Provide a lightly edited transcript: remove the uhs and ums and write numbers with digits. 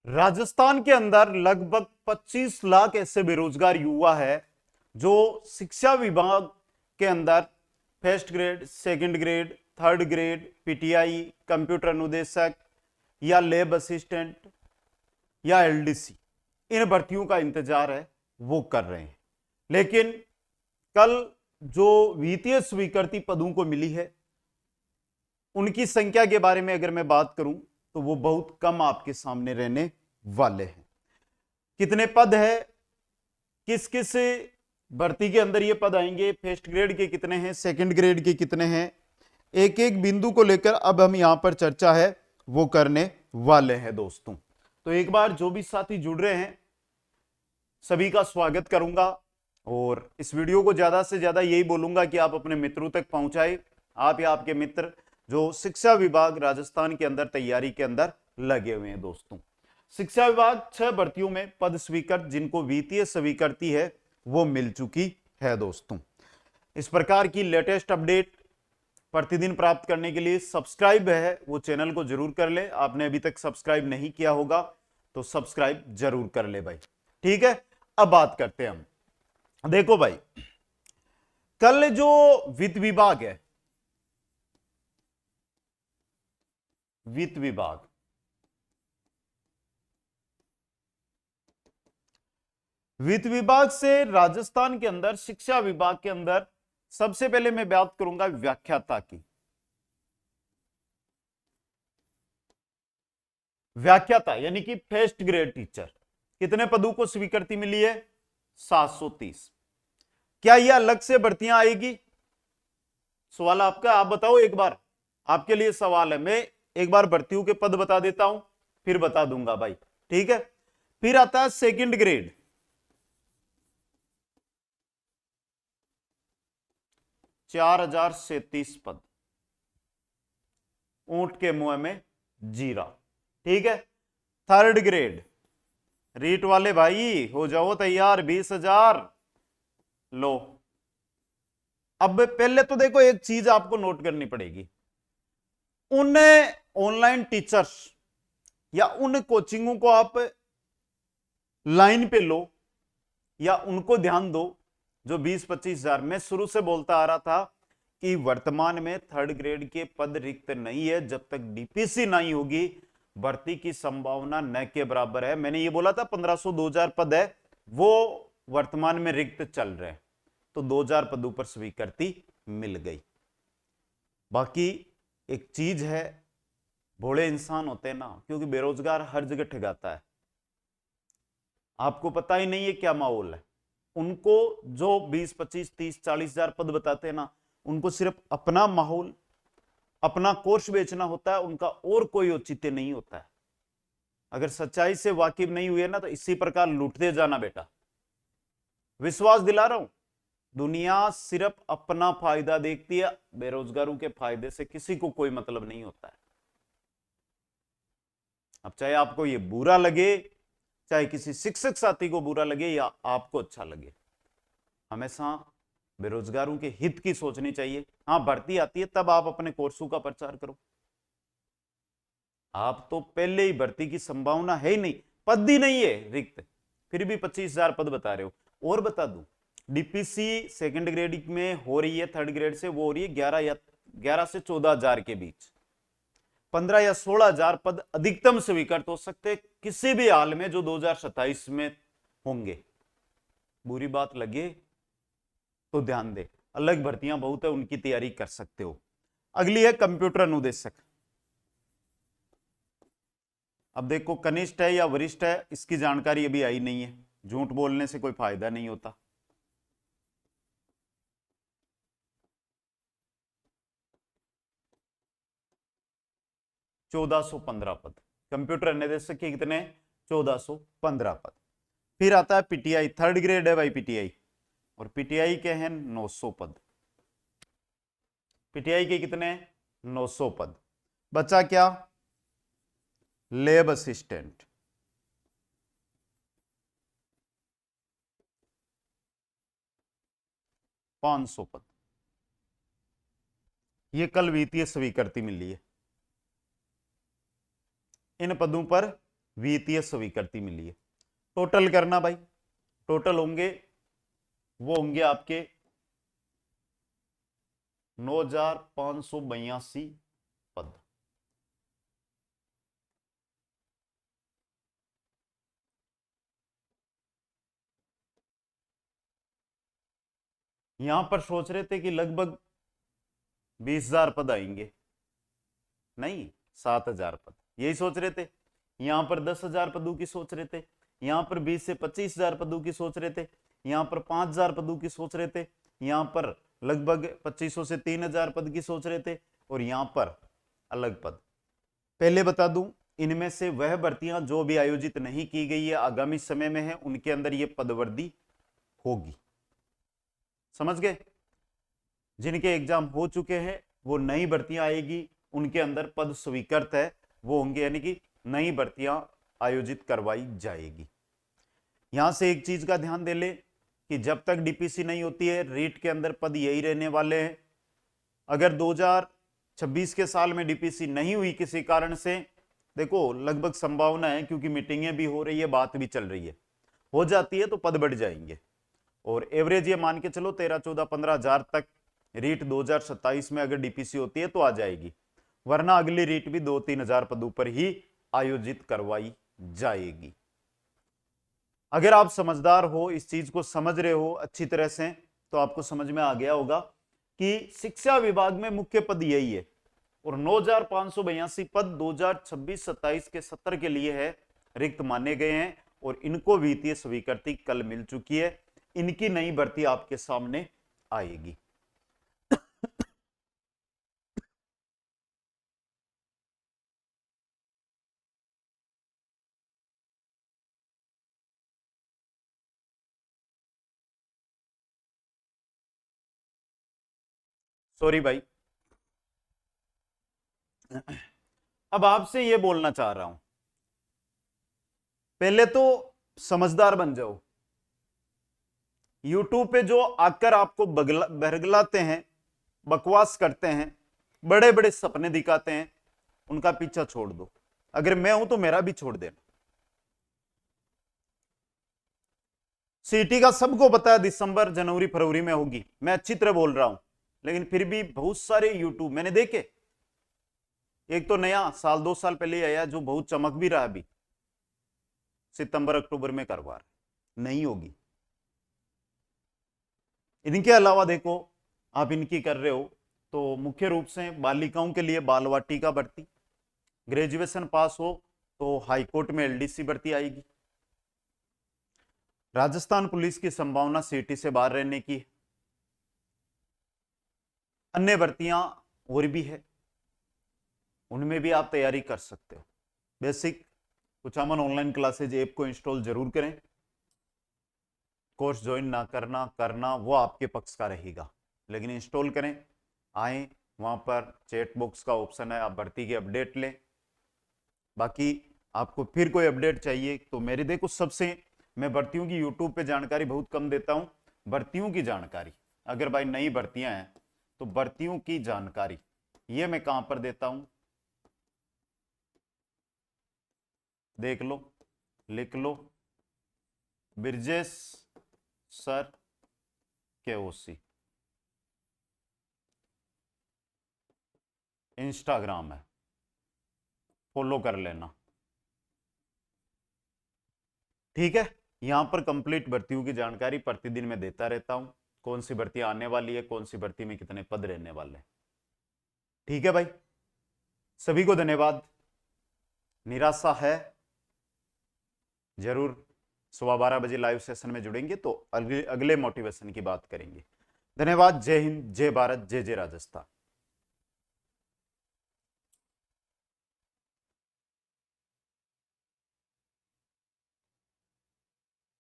राजस्थान के अंदर लगभग 25 लाख ऐसे बेरोजगार युवा है जो शिक्षा विभाग के अंदर first grade, second grade, third grade, PTI, computer अनुदेशक या लैब असिस्टेंट या एलडीसी इन भर्तियों का इंतजार है, वो कर रहे हैं। लेकिन कल जो वित्तीय स्वीकृति पदों को मिली है उनकी संख्या के बारे में अगर मैं बात करूं तो वो बहुत कम आपके सामने रहने वाले हैं। कितने पद है, किस किस भर्ती के अंदर ये पद आएंगे, फर्स्ट ग्रेड के कितने हैं, सेकंड ग्रेड के कितने हैं, एक एक बिंदु को लेकर अब हम यहां पर चर्चा है वो करने वाले हैं दोस्तों। तो एक बार जो भी साथी जुड़ रहे हैं सभी का स्वागत करूंगा और इस वीडियो को ज्यादा से ज्यादा यही बोलूंगा कि आप अपने मित्रों तक पहुंचाए। आप या आपके मित्र जो शिक्षा विभाग राजस्थान के अंदर तैयारी के अंदर लगे हुए हैं दोस्तों। शिक्षा विभाग 6 भर्तियों में पद स्वीकृत जिनको वित्तीय स्वीकृति है वो मिल चुकी है दोस्तों। इस प्रकार की लेटेस्ट अपडेट प्रतिदिन प्राप्त करने के लिए सब्सक्राइब है वो चैनल को जरूर कर ले। आपने अभी तक सब्सक्राइब नहीं किया होगा तो सब्सक्राइब जरूर कर ले भाई, ठीक है। अब बात करते हैं हम। देखो भाई, कल जो वित्त विभाग है, वित्त विभाग वित्त विभाग से राजस्थान के अंदर शिक्षा विभाग के अंदर सबसे पहले मैं बात करूंगा व्याख्याता की। व्याख्याता यानी कि फर्स्ट ग्रेड टीचर, कितने पदों को स्वीकृति मिली है? 730। क्या यह अलग से भर्तियां आएगी? सवाल आपका, आप बताओ एक बार, आपके लिए सवाल है। मैं एक बार भर्तियों के पद बता देता हूं फिर बता दूंगा भाई, ठीक है। फिर आता है सेकंड ग्रेड, 4037 पद, ऊंट के मुंह में जीरा, ठीक है। थर्ड ग्रेड, रीट वाले भाई हो जाओ तैयार, 20,000 लो। अब पहले तो देखो एक चीज आपको नोट करनी पड़ेगी, उन ऑनलाइन टीचर्स या उन कोचिंगों को आप लाइन पे लो या उनको ध्यान दो जो 20-25 हजार। मैं शुरू से बोलता आ रहा था कि वर्तमान में थर्ड ग्रेड के पद रिक्त नहीं है, जब तक डीपीसी नहीं होगी भर्ती की संभावना न के बराबर है। मैंने ये बोला था 1500-2000 पद है वो वर्तमान में रिक्त चल रहे हैं, तो 2000 पदों पर स्वीकृति मिल गई। बाकी एक चीज है, भोले इंसान होते हैं ना, क्योंकि बेरोजगार हर जगह ठगाता है, आपको पता ही नहीं है क्या माहौल है। उनको जो 20-25-30-40 हजार पद बताते हैं ना, उनको सिर्फ अपना माहौल, अपना कोर्स बेचना होता है, उनका और कोई औचित्य नहीं होता है। अगर सच्चाई से वाकिफ नहीं हुए ना तो इसी प्रकार लूटते जाना बेटा, विश्वास दिला रहा हूं। दुनिया सिर्फ अपना फायदा देखती है, बेरोजगारों के फायदे से किसी को कोई मतलब नहीं होता है। अब चाहे आपको ये बुरा लगे, चाहे किसी शिक्षक साथी को बुरा लगे या आपको अच्छा लगे, हमेशा बेरोजगारों के हित की सोचनी चाहिए। हाँ, भर्ती आती है तब आप अपने कोर्सों का प्रचार करो। आप तो पहले ही भर्ती की संभावना है ही नहीं, पद ही नहीं है रिक्त, फिर भी 25,000 पद बता रहे हो। और बता दूं, डीपीसी सेकंड ग्रेड में हो रही है, थर्ड ग्रेड से वो हो रही है 11 से 14,000 के बीच। 15 या 16,000 पद अधिकतम स्वीकृत हो सकते किसी भी हाल में जो 2027 में होंगे। बुरी बात लगे तो ध्यान दे, अलग भर्तियां बहुत है, उनकी तैयारी कर सकते हो। अगली है कंप्यूटर अनुदेशक। अब देखो कनिष्ठ है या वरिष्ठ है, इसकी जानकारी अभी आई नहीं है, झूठ बोलने से कोई फायदा नहीं होता। ₹1415 पद, कंप्यूटर अनुदेशक के कितने? 1415 पद। फिर आता है पीटीआई, थर्ड ग्रेड है भाई पीटीआई, और पीटीआई के हैं 900 पद। पीटीआई के कितने? 900 पद। बचा क्या? लैब असिस्टेंट, 500 पद। ये कल वित्तीय स्वीकृति मिली है। इन पदों पर वित्तीय स्वीकृति मिली है। टोटल करना भाई, टोटल होंगे वो होंगे आपके 9,582 पद। यहां पर सोच रहे थे कि लगभग 20,000 पद आएंगे, नहीं 7,000 पद, यही सोच रहे थे। यहां पर 10,000 पदों की सोच रहे थे, यहां पर 20 से 25,000 पदों की सोच रहे थे, यहां पर 5,000 पदों की सोच रहे थे, यहां पर लगभग 2500 से 3,000 पद की सोच रहे थे, और यहां पर अलग पद। पहले बता दूं, इनमें से वह भर्तियां जो भी आयोजित नहीं की गई है, आगामी समय में है, उनके अंदर यह पदवर्दी होगी। समझ गए? जिनके एग्जाम हो चुके हैं वो नई भर्तियां आएगी, उनके अंदर पद स्वीकृत है वो होंगे, यानी कि नई भर्तियां आयोजित करवाई जाएगी। यहां से एक चीज का ध्यान दे ले कि जब तक डीपीसी नहीं होती है, रीट के अंदर पद यही रहने वाले हैं। अगर 2026 के साल में डीपीसी नहीं हुई किसी कारण से, देखो लगभग संभावना है, क्योंकि मीटिंगें भी हो रही है, बात भी चल रही है, हो जाती है तो पद बढ़ जाएंगे, और एवरेज ये मान के चलो 13, 14, 15,000 तक रीट 2027 में अगर डीपीसी होती है तो आ जाएगी, वरना अगली रीट भी 2-3 हजार पदों पर ही आयोजित करवाई जाएगी। अगर आप समझदार हो, इस चीज को समझ रहे हो अच्छी तरह से, तो आपको समझ में आ गया होगा कि शिक्षा विभाग में मुख्य पद यही है, और 9,582 पद 2026-27 के सत्र के लिए है, रिक्त माने गए हैं, और इनको वित्तीय स्वीकृति कल मिल चुकी है। इनकी नई भर्ती आपके सामने आएगी। सॉरी भाई, अब आपसे यह बोलना चाह रहा हूं, पहले तो समझदार बन जाओ। यूट्यूब पे जो आकर आपको बरगलाते हैं, बकवास करते हैं, बड़े बड़े सपने दिखाते हैं, उनका पीछा छोड़ दो। अगर मैं हूं तो मेरा भी छोड़ देना। सीटी का सबको पता है दिसंबर, जनवरी, फरवरी में होगी, मैं अच्छी तरह बोल रहा हूं, लेकिन फिर भी बहुत सारे यूट्यूब मैंने देखे, एक तो नया साल 2 साल पहले आया जो बहुत चमक भी रहा, अभी सितंबर अक्टूबर में करवा रहे, नहीं होगी। इनके अलावा देखो, आप इनकी कर रहे हो तो मुख्य रूप से बालिकाओं के लिए बाल वाटिका भर्ती, ग्रेजुएशन पास हो तो हाईकोर्ट में एलडीसी भर्ती आएगी। राजस्थान पुलिस की संभावना सीटी से बाहर रहने की, अन्य भर्तियां और भी है, उनमें भी आप तैयारी कर सकते हो। Basic Kuchaman online classes app को इंस्टॉल जरूर करें, कोर्स ज्वाइन ना करना करना वो आपके पक्ष का रहेगा, लेकिन इंस्टॉल करें। आए, वहां पर चैट बॉक्स का ऑप्शन है, आप भर्ती की अपडेट लें। बाकी आपको फिर कोई अपडेट चाहिए तो मेरे देखो, सबसे मैं भर्तियों की यूट्यूब पे जानकारी बहुत कम देता हूं। भर्तियों की जानकारी, अगर भाई नई भर्तियां हैं तो भर्तियों की जानकारी ये मैं कहां पर देता हूं, देख लो, लिख लो, ब्रिजेश सर केओसी, इंस्टाग्राम है, फॉलो कर लेना, ठीक है। यहां पर कंप्लीट भर्तियों की जानकारी प्रतिदिन मैं देता रहता हूं, कौन सी भर्ती आने वाली है, कौन सी भर्ती में कितने पद रहने वाले हैं, ठीक है भाई। सभी को धन्यवाद। निराशा है, जरूर 12:15 लाइव सेशन में जुड़ेंगे तो अगले मोटिवेशन की बात करेंगे। धन्यवाद। जय हिंद, जय भारत, जय जय राजस्थान।